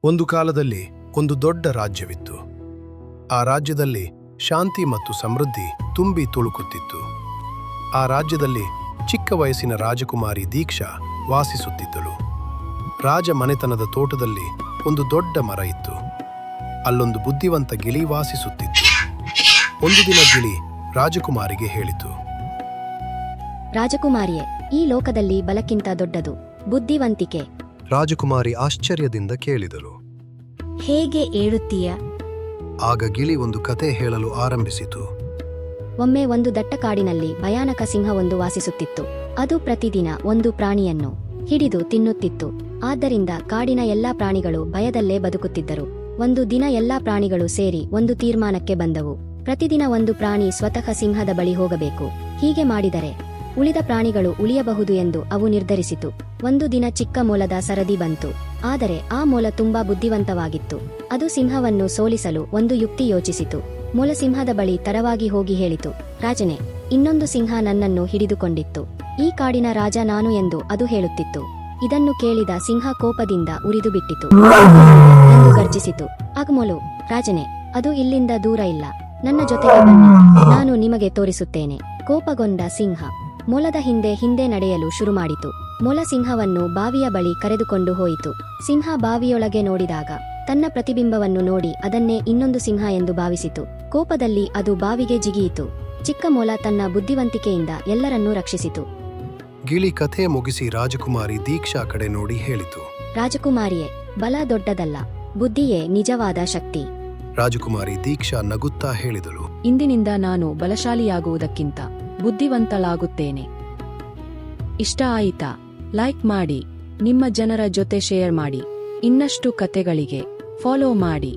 ಒಂದು ಕಾಲದಲ್ಲಿ ಒಂದು ದೊಡ್ಡ ರಾಜ್ಯವಿತ್ತು. ಆ ರಾಜ್ಯದಲ್ಲಿ ಶಾಂತಿ ಮತ್ತು ಸಮೃದ್ಧಿ ತುಂಬಿ ತುಳುಕುತ್ತಿತ್ತು. ಆ ರಾಜ್ಯದಲ್ಲಿ ಚಿಕ್ಕ ವಯಸ್ಸಿನ ರಾಜಕುಮಾರಿ ದೀಕ್ಷಾ ವಾಸಿಸುತ್ತಿದ್ದಳು. ರಾಜ ಮನೆತನದ ತೋಟದಲ್ಲಿ ಒಂದು ದೊಡ್ಡ ಮರ ಇತ್ತು. ಅಲ್ಲೊಂದು ಬುದ್ಧಿವಂತ ಗಿಳಿ ವಾಸಿಸುತ್ತಿತ್ತು. ಒಂದು ದಿನ ಗಿಳಿ ರಾಜಕುಮಾರಿಗೆ ಹೇಳಿತು, ರಾಜಕುಮಾರಿಯೇ, ಈ ಲೋಕದಲ್ಲಿ ಬಲಕ್ಕಿಂತ ದೊಡ್ಡದು ಬುದ್ಧಿವಂತಿಕೆ. ರಾಜಕುಮಾರಿ ಆಶ್ಚರ್ಯದಿಂದ ಕೇಳಿದಳು. ಹೇಗೆ ಹೇಳುತ್ತೀಯ? ಆಗ ಗಿಳಿ ಒಂದು ಕತೆ ಹೇಳಲು ಆರಂಭಿಸಿತು. ಒಮ್ಮೆ ಒಂದು ದಟ್ಟ ಕಾಡಿನಲ್ಲಿ ಭಯಾನಕ ಸಿಂಹವೊಂದು ವಾಸಿಸುತ್ತಿತ್ತು. ಅದು ಪ್ರತಿದಿನ ಒಂದು ಪ್ರಾಣಿಯನ್ನು ಹಿಡಿದು ತಿನ್ನುತ್ತಿತ್ತು. ಆದ್ದರಿಂದ ಕಾಡಿನ ಎಲ್ಲಾ ಪ್ರಾಣಿಗಳು ಭಯದಲ್ಲೇ ಬದುಕುತ್ತಿದ್ದರು. ಒಂದು ದಿನ ಎಲ್ಲಾ ಪ್ರಾಣಿಗಳು ಸೇರಿ ಒಂದು ತೀರ್ಮಾನಕ್ಕೆ ಬಂದವು. ಪ್ರತಿದಿನ ಒಂದು ಪ್ರಾಣಿ ಸ್ವತಃ ಸಿಂಹದ ಬಳಿ ಹೋಗಬೇಕು. ಹೀಗೆ ಮಾಡಿದರೆ ಉಳಿದ ಪ್ರಾಣಿಗಳು ಉಳಿಯಬಹುದು ಎಂದು ಅವು ನಿರ್ಧರಿಸಿತು. ಒಂದು ದಿನ ಚಿಕ್ಕ ಮೊಲದ ಸರದಿ ಬಂತು. ಆದರೆ ಆ ಮೊಲ ತುಂಬಾ ಬುದ್ಧಿವಂತವಾಗಿತ್ತು. ಅದು ಸಿಂಹವನ್ನು ಸೋಲಿಸಲು ಒಂದು ಯುಕ್ತಿ ಯೋಚಿಸಿತು. ಮೊಲ ಸಿಂಹದ ಬಳಿ ತಡವಾಗಿ ಹೋಗಿ ಹೇಳಿತು, ರಾಜನೇ, ಇನ್ನೊಂದು ಸಿಂಹ ನನ್ನನ್ನು ಹಿಡಿದುಕೊಂಡಿತ್ತು. ಈ ಕಾಡಿನ ರಾಜ ನಾನು ಎಂದು ಅದು ಹೇಳುತ್ತಿತ್ತು. ಇದನ್ನು ಕೇಳಿದ ಸಿಂಹ ಕೋಪದಿಂದ ಉರಿದು ಬಿಟ್ಟಿತು ಎಂದು ಗರ್ಜಿಸಿತು. ಆಗ ಮೊಲು, ರಾಜನೇ, ಅದು ಇಲ್ಲಿಂದ ದೂರ ಇಲ್ಲ, ನನ್ನ ಜೊತೆಗೆ ಬನ್ನಿ, ನಾನು ನಿಮಗೆ ತೋರಿಸುತ್ತೇನೆ. ಕೋಪಗೊಂಡ ಸಿಂಹ ಮೊಲದ ಹಿಂದೆ ಹಿಂದೆ ನಡೆಯಲು ಶುರುಮಾಡಿತು. ಮೊಲ ಸಿಂಹವನ್ನು ಬಾವಿಯ ಬಳಿ ಕರೆದುಕೊಂಡು ಹೋಯಿತು. ಸಿಂಹ ಬಾವಿಯೊಳಗೆ ನೋಡಿದಾಗ ತನ್ನ ಪ್ರತಿಬಿಂಬವನ್ನು ನೋಡಿ ಅದನ್ನೇ ಇನ್ನೊಂದು ಸಿಂಹ ಎಂದು ಭಾವಿಸಿತು. ಕೋಪದಲ್ಲಿ ಅದು ಬಾವಿಗೆ ಜಿಗಿಯಿತು. ಚಿಕ್ಕ ಮೊಲ ತನ್ನ ಬುದ್ಧಿವಂತಿಕೆಯಿಂದ ಎಲ್ಲರನ್ನೂ ರಕ್ಷಿಸಿತು. ಗಿಳಿ ಕಥೆ ಮುಗಿಸಿ ರಾಜಕುಮಾರಿ ದೀಕ್ಷಾ ಕಡೆ ನೋಡಿ ಹೇಳಿತು, ರಾಜಕುಮಾರಿಯೇ, ಬಲ ದೊಡ್ಡದಲ್ಲ, ಬುದ್ಧಿಯೇ ನಿಜವಾದ ಶಕ್ತಿ. ರಾಜಕುಮಾರಿ ದೀಕ್ಷಾ ನಗುತ್ತಾ ಹೇಳಿದಳು, ಇಂದಿನಿಂದ ನಾನು ಬಲಶಾಲಿಯಾಗುವುದಕ್ಕಿಂತ ಬುದ್ಧಿವಂತಳಾಗುತ್ತೇನೆ. ಇಷ್ಟ ಆಯಿತಾ? ಲೈಕ್ ಮಾಡಿ, ನಿಮ್ಮ ಜನರ ಜೊತೆ ಶೇರ್ ಮಾಡಿ. ಇನ್ನಷ್ಟು ಕತೆಗಳಿಗೆ ಫಾಲೋ ಮಾಡಿ.